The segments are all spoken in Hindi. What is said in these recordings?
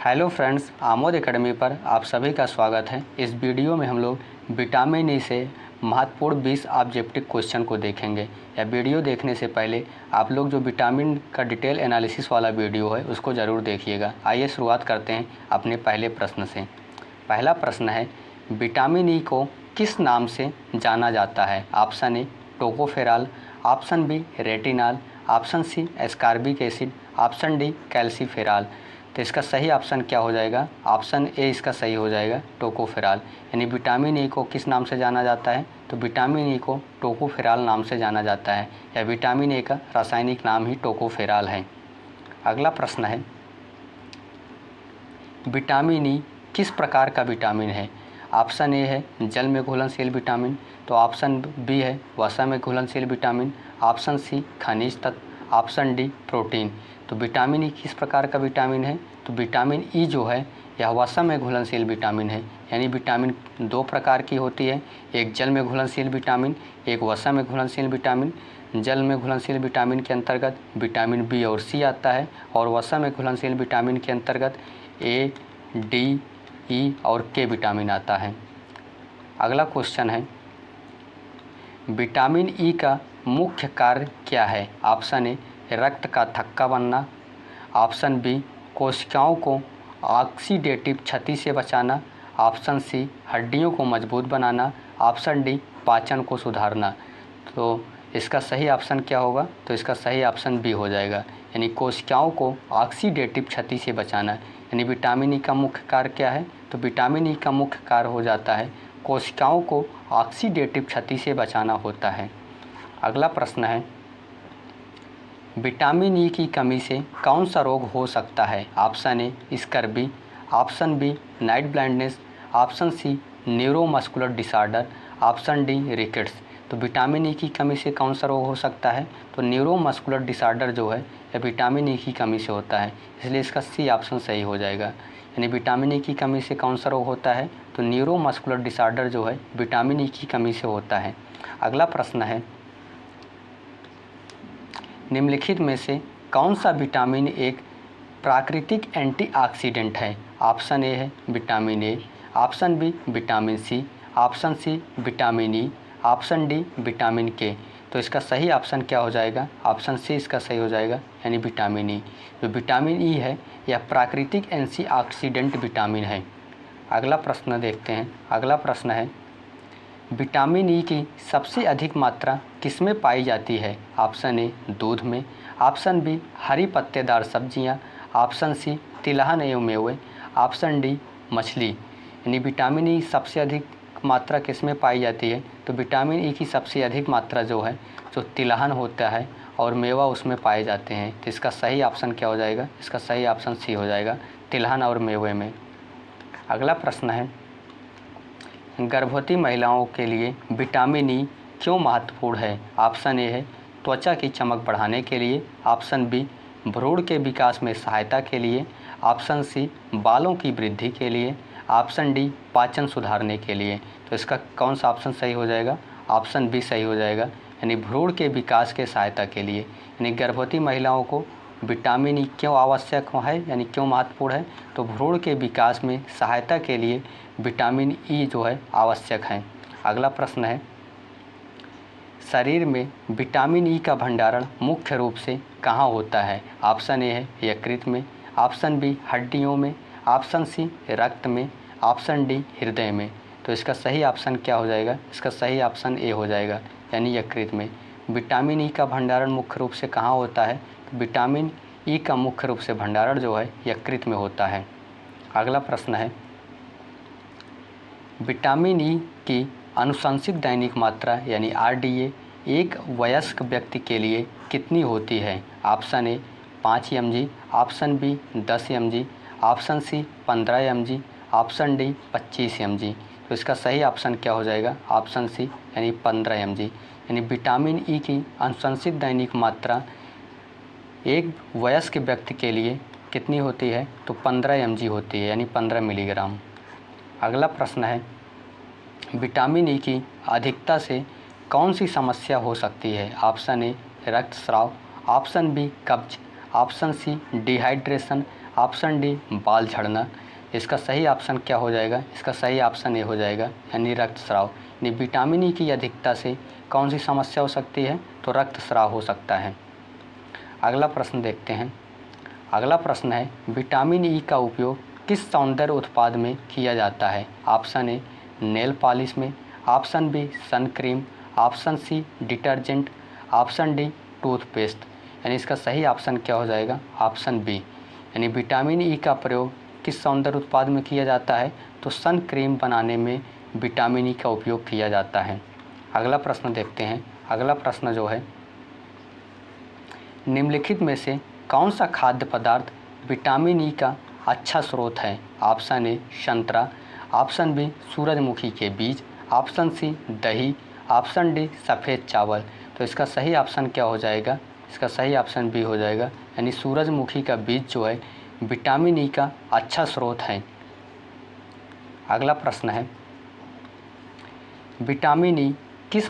हेलो फ्रेंड्स, आमोद एकेडमी पर आप सभी का स्वागत है। इस वीडियो में हम लोग विटामिन ई से महत्वपूर्ण 20 ऑब्जेक्टिव क्वेश्चन को देखेंगे। यह वीडियो देखने से पहले आप लोग जो विटामिन का डिटेल एनालिसिस वाला वीडियो है उसको ज़रूर देखिएगा। आइए शुरुआत करते हैं अपने पहले प्रश्न से। पहला प्रश्न है, विटामिन ई को किस नाम से जाना जाता है? Option A tocopherol, option B retinol, option C ascorbic acid, option D calciferol. तो इसका सही ऑप्शन क्या हो जाएगा? ऑप्शन ए इसका सही हो जाएगा, टोकोफेरॉल। यानी विटामिन ई को किस नाम से जाना जाता है? तो विटामिन ई को टोकोफेरॉल नाम से जाना जाता है। या विटामिन ए का रासायनिक नाम ही टोकोफेरॉल है। अगला प्रश्न है, विटामिन ई किस प्रकार का विटामिन है? ऑप्शन ए है जल में घुलनशील विटामिन, तो ऑप्शन बी है वसा में घुलनशील विटामिन, ऑप्शन सी खनिज तत्व, ऑप्शन डी प्रोटीन। तो विटामिन ई किस प्रकार का विटामिन है? तो विटामिन ई जो है यह वसा में घुलनशील विटामिन है। यानी विटामिन दो प्रकार की होती है, एक जल में घुलनशील विटामिन, एक वसा में घुलनशील विटामिन। जल में घुलनशील विटामिन के अंतर्गत विटामिन बी और सी आता है, और वसा में घुलनशील विटामिन के अंतर्गत ए, डी, ई और के विटामिन आता है। अगला क्वेश्चन है, विटामिन ई का मुख्य कार्य क्या है? ऑप्शन ए रक्त का थक्का बनना, ऑप्शन बी कोशिकाओं को ऑक्सीडेटिव क्षति से बचाना, ऑप्शन सी हड्डियों को मजबूत बनाना, ऑप्शन डी पाचन को सुधारना। तो इसका सही ऑप्शन क्या होगा? तो इसका सही ऑप्शन बी हो जाएगा, यानी कोशिकाओं को ऑक्सीडेटिव क्षति से बचाना। यानी विटामिन ई का मुख्य कार्य क्या है? तो विटामिन ई का मुख्य कार्य हो जाता है कोशिकाओं को ऑक्सीडेटिव क्षति से बचाना होता है। अगला प्रश्न है, विटामिन ई की कमी से कौन सा रोग हो सकता है? Option A scurvy, option B night blindness, option C neuromuscular disorder, option D rickets. तो विटामिन ई की कमी से कौन सा रोग हो सकता है? तो न्यूरोमस्कुलर डिसऑर्डर जो है यह विटामिन ई की कमी से होता है, इसलिए इसका सी ऑप्शन सही हो जाएगा। यानी विटामिन ई की कमी से कौन सा रोग होता है? तो न्यूरोमस्कुलर डिसऑर्डर जो है विटामिन ई की कमी से होता है। अगला प्रश्न है, निम्नलिखित में से कौन सा विटामिन एक प्राकृतिक एंटीऑक्सीडेंट है? ऑप्शन ए है vitamin A, option B vitamin C, option C vitamin E, option D vitamin K. तो इसका सही ऑप्शन क्या हो जाएगा? ऑप्शन सी इसका सही हो जाएगा, यानी विटामिन ई। जो विटामिन ई है यह प्राकृतिक एंटीऑक्सीडेंट विटामिन है। अगला प्रश्न देखते हैं। अगला प्रश्न है, विटामिन ई की सबसे अधिक मात्रा किसमें पाई जाती है? ऑप्शन ए दूध में, ऑप्शन बी हरी पत्तेदार सब्जियां, ऑप्शन सी तिलहन एवं मेवे, ऑप्शन डी मछली। यानी विटामिन ई सबसे अधिक मात्रा किसमें पाई जाती है? तो विटामिन ई की सबसे अधिक मात्रा जो है जो तिलहन होता है और मेवा उसमें पाए जाते हैं। तो इसका सही ऑप्शन क्या हो जाएगा? इसका सही ऑप्शन सी हो जाएगा, तिलहन और मेवे में। अगला प्रश्न है, गर्भवती महिलाओं के लिए विटामिन ई क्यों महत्वपूर्ण है? ऑप्शन ए है त्वचा की चमक बढ़ाने के लिए, ऑप्शन बी भ्रूण के विकास में सहायता के लिए, ऑप्शन सी बालों की वृद्धि के लिए, ऑप्शन डी पाचन सुधारने के लिए। तो इसका कौन सा ऑप्शन सही हो जाएगा? ऑप्शन बी सही हो जाएगा, यानी भ्रूण के विकास के सहायता के लिए। यानी गर्भवती महिलाओं को विटामिन ई क्यों आवश्यक है, यानी क्यों महत्वपूर्ण है? तो भ्रूण के विकास में सहायता के लिए विटामिन ई जो है आवश्यक है। अगला प्रश्न है, शरीर में विटामिन ई का भंडारण मुख्य रूप से कहाँ होता है? ऑप्शन ए है यकृत में, ऑप्शन बी हड्डियों में, ऑप्शन सी रक्त में, ऑप्शन डी हृदय में। तो इसका सही ऑप्शन क्या हो जाएगा? इसका सही ऑप्शन ए हो जाएगा, यानी यकृत में। विटामिन ई का भंडारण मुख्य रूप से कहाँ होता है? तो विटामिन ई का मुख्य रूप से भंडारण जो है यकृत में होता है। अगला प्रश्न है, विटामिन ई की अनुशंसित दैनिक मात्रा यानी आरडीए एक वयस्क व्यक्ति के लिए कितनी होती है? Option A 5 mg, option B 10 mg, option C 15 mg, option D 25 mg। तो इसका सही ऑप्शन क्या हो जाएगा? ऑप्शन सी, यानी 15 mg। यानी विटामिन ई की अनुशंसित दैनिक मात्रा एक वयस्क व्यक्ति के लिए कितनी होती है? तो 15 mg होती है, यानी 15 मिलीग्राम। अगला प्रश्न है, विटामिन ई की अधिकता से कौन सी समस्या हो सकती है? ऑप्शन ए रक्तस्राव, ऑप्शन बी कब्ज, option C dehydration, option D बाल झड़ना। इसका सही ऑप्शन क्या हो जाएगा? इसका सही ऑप्शन ए हो जाएगा, यानी रक्तस्राव। यानी विटामिन ई की अधिकता से कौन सी समस्या हो सकती है? तो रक्तस्राव हो सकता है। अगला प्रश्न देखते हैं। अगला प्रश्न है, विटामिन ई का उपयोग किस सौंदर्य उत्पाद में किया जाता है? ऑप्शन ए नेल पॉलिश में, option B sun cream, option C detergent, option D toothpaste. यानी इसका सही ऑप्शन क्या हो जाएगा? ऑप्शन बी, यानी विटामिन ई का प्रयोग किस सौंदर्य उत्पाद में किया जाता है? तो सन क्रीम बनाने में विटामिन ई का उपयोग किया जाता है। अगला प्रश्न देखते हैं। अगला प्रश्न जो है, निम्नलिखित में से कौन सा खाद्य पदार्थ विटामिन ई का अच्छा स्रोत है? ऑप्शन ए संतरा, ऑप्शन बी सूरजमुखी के बीज, ऑप्शन सी दही, ऑप्शन डी सफ़ेद चावल। तो इसका सही ऑप्शन क्या हो जाएगा? इसका सही ऑप्शन बी हो जाएगा, यानी सूरजमुखी का बीज जो है विटामिन ई का अच्छा स्रोत है। अगला प्रश्न है, विटामिन ई किस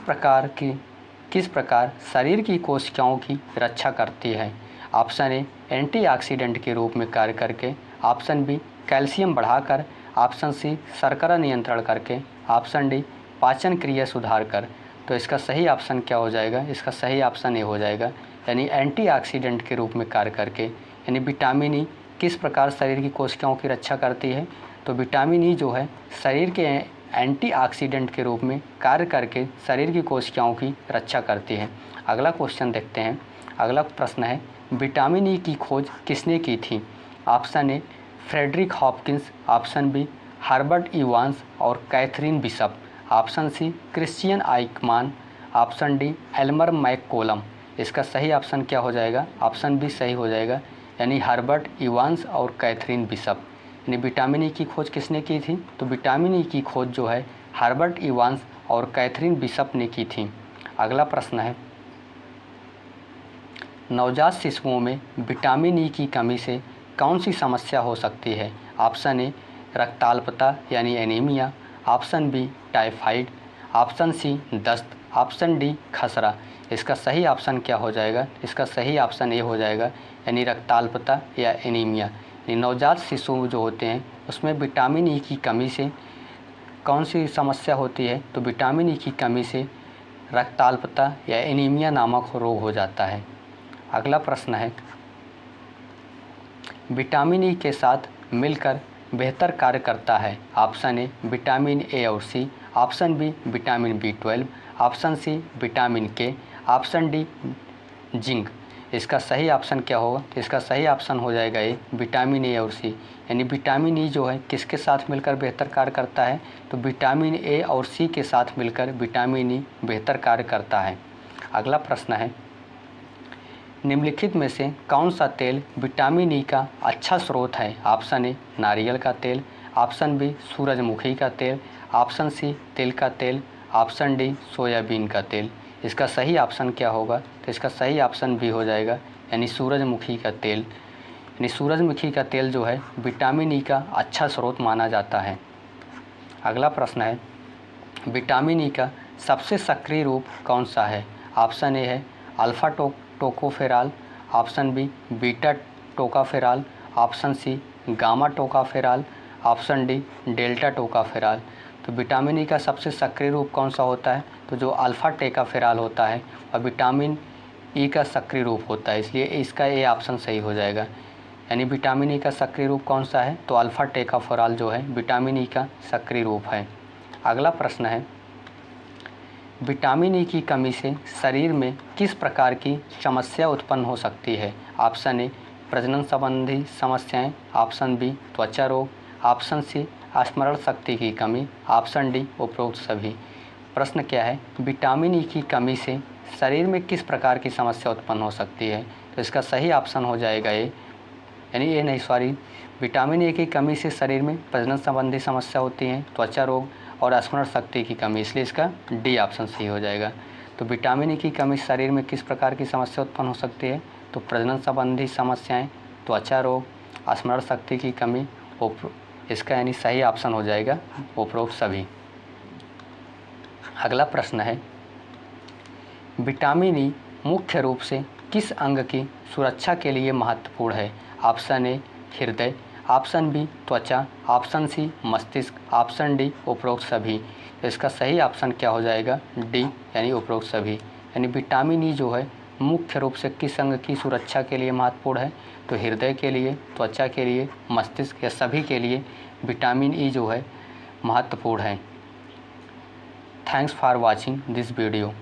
प्रकार शरीर की कोशिकाओं की रक्षा करती है? ऑप्शन ए एंटीऑक्सीडेंट के रूप में कार्य करके, ऑप्शन बी कैल्शियम बढ़ाकर, ऑप्शन सी शर्करा नियंत्रण करके, ऑप्शन डी पाचन क्रिया सुधार कर। तो इसका सही ऑप्शन क्या हो जाएगा? इसका सही ऑप्शन ए हो जाएगा, यानी एंटीऑक्सीडेंट के रूप में कार्य करके। यानी विटामिन ई किस प्रकार शरीर की कोशिकाओं की रक्षा करती है? तो विटामिन ई जो है शरीर के एंटीऑक्सीडेंट के रूप में कार्य करके शरीर की कोशिकाओं की रक्षा करती है। अगला क्वेश्चन देखते हैं। अगला प्रश्न है, विटामिन ई की खोज किसने की थी? Option A Frederick Hopkins, option B Herbert Evans और Catherine Bishop, option C Christian Eijkman, option D Elmer McCollum. इसका सही ऑप्शन क्या हो जाएगा? ऑप्शन बी सही हो जाएगा, यानी हर्बर्ट इवांस और कैथरीन बिशप। यानी विटामिन ई की खोज किसने की थी? तो विटामिन ई की खोज जो है हर्बर्ट इवांस और कैथरीन बिशप ने की थी। अगला प्रश्न है, नवजात शिशुओं में विटामिन ई की कमी से कौन सी समस्या हो सकती है? ऑप्शन ए रक्ताल्पता यानी anaemia, option B typhoid, option C दस्त, ऑप्शन डी खसरा। इसका सही ऑप्शन क्या हो जाएगा? इसका सही ऑप्शन ए हो जाएगा, यानी रक्ताल्पता या एनीमिया। यानी नवजात शिशु जो होते हैं उसमें विटामिन ई की कमी से कौन सी समस्या होती है? तो विटामिन ई की कमी से रक्ताल्पता या एनीमिया नामक रोग हो जाता है। अगला प्रश्न है, विटामिन ई के साथ मिलकर बेहतर कार्य करता है? ऑप्शन ए विटामिन ए और सी, ऑप्शन बी विटामिन बी12, option C vitamin K, option D zinc. इसका सही ऑप्शन क्या होगा? तो इसका सही ऑप्शन हो जाएगा ए विटामिन ए और सी। यानी विटामिन ई जो है किसके साथ मिलकर बेहतर कार्य करता है? तो विटामिन ए और सी के साथ मिलकर विटामिन ई बेहतर कार्य करता है। अगला प्रश्न है, निम्नलिखित में से कौन सा तेल विटामिन ई का अच्छा स्रोत है? ऑप्शन ए नारियल का तेल, ऑप्शन बी सूरजमुखी का तेल, ऑप्शन सी तिल का तेल, ऑप्शन डी सोयाबीन का तेल। इसका सही ऑप्शन क्या होगा? तो इसका सही ऑप्शन बी हो जाएगा, यानी सूरजमुखी का तेल। यानी सूरजमुखी का तेल जो है विटामिन ई का अच्छा स्रोत माना जाता है। अगला प्रश्न है, विटामिन ई का सबसे सक्रिय रूप कौन सा है? ऑप्शन ए है alpha tocopherol, option B beta tocopherol, option C gamma tocopherol, option D delta tocopherol. तो विटामिन ई का सबसे सक्रिय रूप कौन सा होता है? तो जो अल्फा टेकाफेराल होता है और विटामिन ई का सक्रिय रूप होता है, इसलिए इसका ए ऑप्शन सही हो जाएगा। यानी विटामिन ई का सक्रिय रूप कौन सा है? तो अल्फा टेकाफेराल जो है विटामिन ई का सक्रिय रूप है। अगला प्रश्न है, विटामिन ई की कमी से शरीर में किस प्रकार की समस्या उत्पन्न हो सकती है? ऑप्शन ए प्रजनन संबंधी समस्याएं, ऑप्शन बी त्वचा रोग, ऑप्शन सी स्मरण शक्ति की कमी, ऑप्शन डी उपरोक्त सभी। प्रश्न क्या है, विटामिन ई की कमी से शरीर में किस प्रकार की समस्या उत्पन्न हो सकती है? तो इसका सही ऑप्शन हो जाएगा ए, यानी ए नहीं सॉरी, विटामिन ए की कमी से शरीर में प्रजनन संबंधी समस्या होती है, त्वचा रोग और स्मरण शक्ति की कमी, इसलिए इसका डी ऑप्शन सही हो जाएगा। तो विटामिन ई की कमी शरीर में किस प्रकार की समस्या उत्पन्न हो सकती है? तो प्रजनन संबंधी समस्याएं, त्वचा रोग, स्मरण शक्ति की कमी, इसका यानी सही ऑप्शन हो जाएगा उपरोक्त सभी। अगला प्रश्न है, विटामिन ई मुख्य रूप से किस अंग की सुरक्षा के लिए महत्वपूर्ण है? ऑप्शन ए हृदय, ऑप्शन बी त्वचा, ऑप्शन सी मस्तिष्क, ऑप्शन डी उपरोक्त सभी। तो इसका सही ऑप्शन क्या हो जाएगा? डी यानी उपरोक्त सभी। यानी विटामिन ई जो है मुख्य रूप से किस अंग की सुरक्षा के लिए महत्वपूर्ण है? तो हृदय के लिए, त्वचा के लिए, मस्तिष्क या सभी के लिए विटामिन ई जो है महत्वपूर्ण है। Thanks for watching this video.